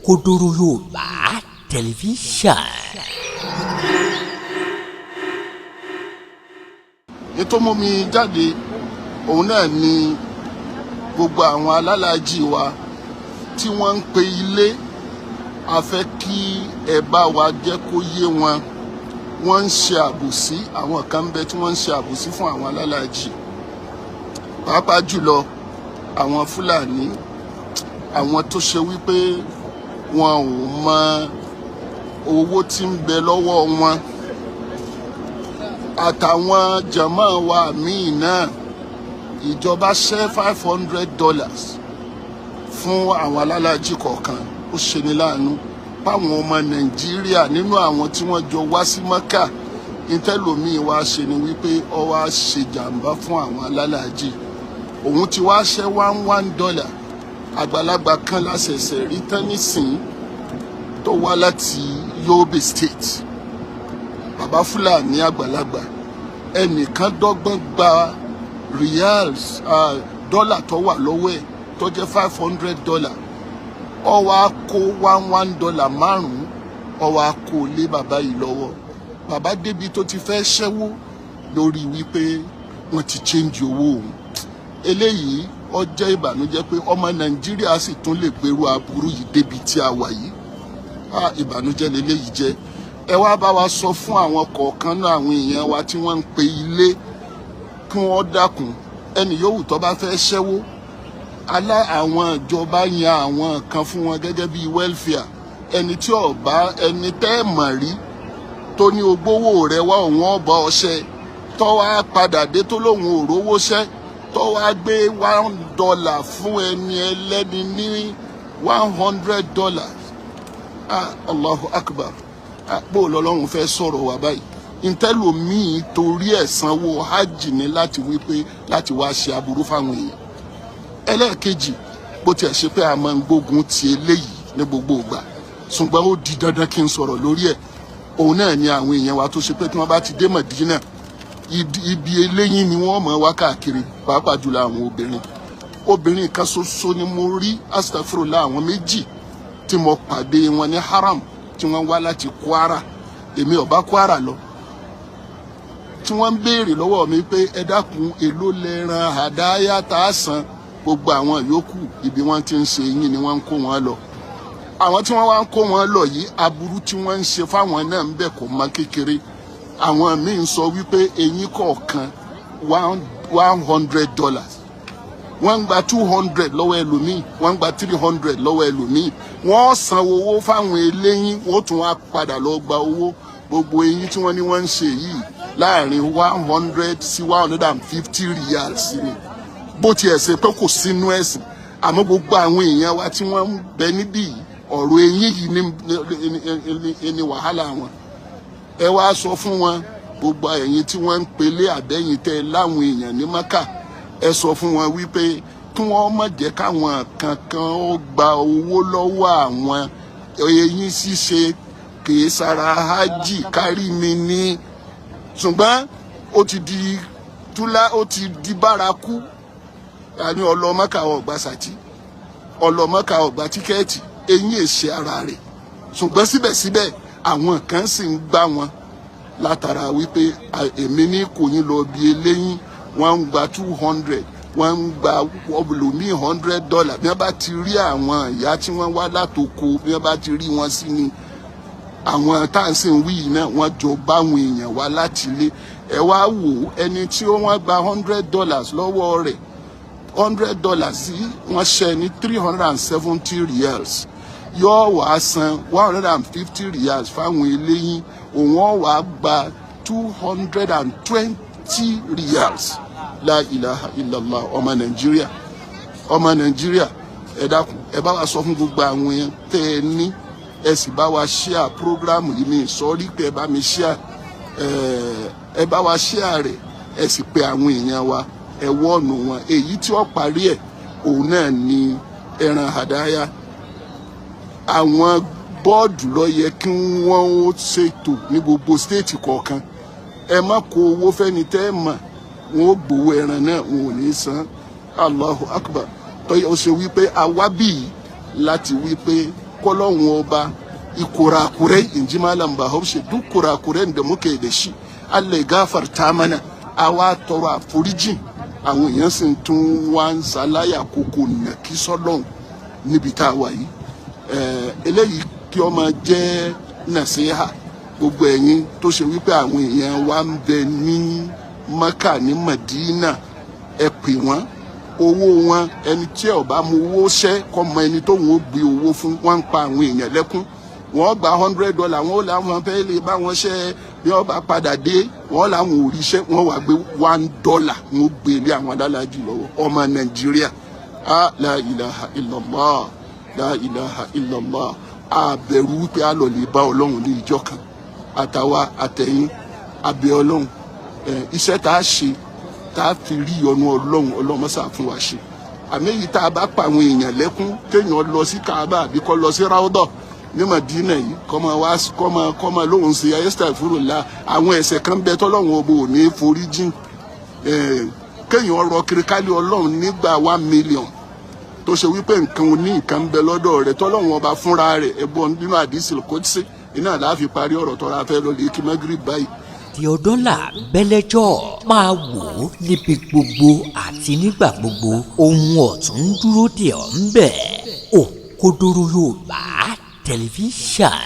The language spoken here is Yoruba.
Òkodoro Yorùbá tẹlifíṣàn. Ètò mú mi jáde òun náà ni gbogbo àwọn alálàájì wa tí wọ́n ń pe ilé a fẹ́ kí ẹ bá wa jẹ́ kó yé wọn. Wọ́n ń ṣe àbòsí, àwọn kan ń bẹ tí wọ́n ń ṣe àbòsí fún àwọn alálàájì, pàápàá jùlọ àwọn Fúlàní, àwọn tó ṣe wípé wọn ò mọ owó tí ń bẹ lọ́wọ́ wọn, àtàwọn jàmáà wa míì náà. Ìjọba ṣẹ́ $500 fún àwọn alálàájì kọ̀ọ̀kan. Ó ṣe ní láàánú páwọn ọmọ Nàìjíríà nínú àwọn tí wọ́n jọ wá sí Mecca ìtẹ́lòmíì wá ṣe ni wípé ó wá ṣe jàǹbá fún àwọn alálàájì. Òun ti wá ṣẹ́ $1 àgbàlagbà kan lásẹ̀sẹ̀ rí tán nísìn tó wá láti Yobe State, bàbá Fúlàní àgbàlagbà. Ẹnìkan dọ́gbọ́n gba reals dọ́là tó wà lọ́wọ́ ẹ̀ tó jẹ́ $500, ó wá kó $1 márùn-ún, ó wá kó lé bàbá yìí lọ́wọ́. Bàbá débi tó ti fẹ́ ṣẹ́wó lórí wípé wọ́n ti change owó òun. Eléyìí ó jẹ́ ìbànújẹ́ pé ọmọ Nàìjíríà sì tún lè gbèrú aburú yìí débi tí a wà yìí. Ìbànújẹ́ leléyìí jẹ́. Ẹ wá bá wa sọ fún àwọn kọ̀ọ̀kan náà àwọn èèyàn wa tí wọ́n ń pe ilé kí wọ́n dákun. Ẹni yòówù tó bá fẹ́ ṣẹ́wó, àwọn ìjọba yan àwọn kan fún wọn gẹ́gẹ́ bí welfare. Ẹni tí ó bá ẹni tẹ́ mọ̀ rí tó ní ogbówó rẹ̀ wá òun ọba ọṣẹ tó wá padà dé tó lóun ò rówó ṣẹ́ tó wá gbé $1 fún ẹni ẹlẹ́ni ní $100. Allahu Akbar. Bó lọ́lọ́run fẹ́ sọ̀rọ̀ wá báyìí. Ìtẹ́lòmíì torí ẹ̀ sanwó hajj ní láti wípé láti wá ṣe aburú fáwọn èèyàn. Ẹlẹ́ẹ̀kejì, bó tiẹ̀ ṣe pé a máa ń gbógun ti eléyìí ní gbogbo ìgbà, ṣùgbọ́n ó di dandan kí n sọ̀rọ̀ lórí ẹ̀. Òun náà ni àwọn èèyàn wa tó ṣe pé tí wọ́n bá ti dé Mẹ̀dínà, ibi eléyìí ni wọ́n máa wá káàkiri, pàápàá jùlọ àwọn obìnrin. Obìnrin kan ṣoṣo ni mo rí, astaghfirullah, àwọn méjì tí mo pàdé wọn ní haram tí wọ́n wá láti Kwara. Èmi ò bá Kwara lọ. Tí wọ́n ń béèrè lọ́wọ́ mi pé ẹ dákun èló lẹ́ran àdáyá tá a san. Gbogbo àwọn yòókù ibi wọ́n ti ń ṣe yín ni wọ́n ń kó wọn lọ. Àwọn tí wọ́n wá ń kó wọn lọ yìí, aburú tí wọ́n ń ṣe fáwọn náà ń bẹ kò mọ kékeré. Àwọn míì ń sọ wípé eyín kọ̀ọ̀kan $100. Wọ́n ń gba 200 lọ́wọ́ ẹlòmíì, wọ́n ń gba 300 lọ́wọ́ ẹlòmíì. Wọ́n san owó fáwọn eléyín, wọ́n tún wá padà lọ gba owó. Gbogbo eyín tí wọ́n ní wọ́n ń ṣe yìí láàrin 100 sí 150 riyals ni. Bó tiẹ̀ ṣe pé kò sínú ẹ̀sìn, àmọ́ gbogbo àwọn èèyàn wa tí wọ́n ń bẹ níbí yìí, ọ̀rọ̀ eyín yìí ni wàhálà wọn. Ẹ wá sọ fún wọn, gbogbo ẹ̀yin tí wọ́n ń pelé àbẹ́yìn tẹ́ láwọn èèyàn ní Mecca, ẹ sọ fún wọn wípé kí wọ́n má jẹ́ káwọn kankan ó gba owó lọ́wọ́ àwọn. Eyín ṣíṣe kìí sara hajj kárí mi ní. Ṣùgbọ́n ó ti di bárakú. Àní ọlọ Mecca ọgbà sàtì, ọlọ Mecca ọgbà tíkẹ́ẹ̀tì, eyín èṣe ara rẹ̀. Ṣùgbọ́n síbẹ̀síbẹ̀ àwọn kan sì ń gbá wọn látara wípé èmi ní kò yín lọ bí eléyín. Wọ́n ń gba 200, wọ́n ń gba ọbùlùmí $100. Bí wọ́n bá ti rí àwọn ìyá tí wọ́n wá látòkò, bí wọ́n bá ti rí wọn sí ni àwọn táǹsì ń wí yìí náà wọ́n jọ báwọn èèyàn wá láti ilé. Ẹ wá wò ẹni tí wọ́n gba $100 lọ́wọ́ rẹ̀, $100 sí wọ́n ṣe ní 370 riyals. Yóò wá san 150 riyals fáwọn eléyín, òun ó wá gba 220 riyals. La ilaha illallah. Ọmọ Nàìjíríà, ẹ dákun, ẹ bá wa sọ fún gbogbo àwọn èèyàn tẹ́ ẹ ní, ẹ sì bá wa share program yìí. Mi sọrí pé ẹ bá mi share, ẹ bá wa share rẹ̀, ẹ sì pe àwọn èèyàn wa, ẹ wọ́ọ̀nù wọn. Èyí tí ó parí ẹ̀ òun náà ni ẹran àdáyá. Àwọn bọ́ọ̀dù ló yẹ kí wọ́n ó ṣètò ní gbogbo stéètì kọ̀ọ̀kan. Ẹ má kó owó fẹ́ni tẹ́ ẹ mọ̀, wọn ó gbowó ẹran náà, wọn ò ní san. Allahu Akbar. Tó yẹ ó ṣe wípé àwa bí láti wípé kọ́lọ́hún ọba kurakurai in ji malam Bahaushe duk kurakuren da muke da shi Allah ya gafarta mana a wá tọrọ àforíjì àwọn èèyàn sì tún wá ń ṣàlàyé kókó nàkí sọ́lọ́hún níbi tá a wà yìí eléyìí kí ó máa jẹ́ nàṣíhà gbogbo ẹ̀yin tó ṣe wípé àwọn èèyàn wa ń bẹ ní Mecca ní Medina ẹ pè wọ́n owó wọn ẹni tí ó bá mú owó ṣẹ́ kó mọ ẹni tó wọn ó gbé owó fún wọn ń pa àwọn èèyàn lẹ́kún wọ́n gba $100 wọ́n ó láwọn fẹ́ lè bá wọn ṣẹ́ bí wọ́n bá padà dé wọ́n làwọn ò ríṣẹ́ wọ́n wá gbé $1 wọ́n ó gbé ilé àwọn alálàájì lọ́wọ́ ọmọ Nàìjíríà la ilaha illallah la ilaha illallah àbẹ̀rù wípé a lọ lè bá Ọlọ́run ní ìjọ kan àtàwa àtẹ̀yìn abẹ́ Ọlọ́run iṣẹ́ tá a ṣe tá a fi rí ọ̀nà Ọlọ́run mọ́sà fún wa ṣe àmì èyí tá a bá pa àwọn èèyàn lẹ́kún kéèyàn lọ sí Kaaba àbí kó lọ sí Ráúdọ̀ ní Madina yìí kọ́mọ lóhùn sí astaghfirullah àwọn ẹ̀ṣẹ̀ kan bẹ tọ́lọ́run ọba ò ní forí jìn kéèyàn rọ kiri kálí Ọlọ́run nígbà 1 million tó ṣe wípé nǹkan oní nǹkan bẹ lọ́dọ̀ rẹ̀ tọ́lọ́run ọba fúnra rẹ̀ ẹ̀bùn nínú àdìsíl kọ́tìsí iná láàfin parí ọ̀rọ̀ tọ́ra fẹ́ lọ lè kí Magrib báyìí. Tí ọdún là bẹ́lẹ́jọ́ máa wò ó níbi gbogbo àti nígbà gbogbo ohun ọ̀tún dúró dè ọ́ ń bẹ̀. Òkodoro Yorùbá tẹlifíṣàn.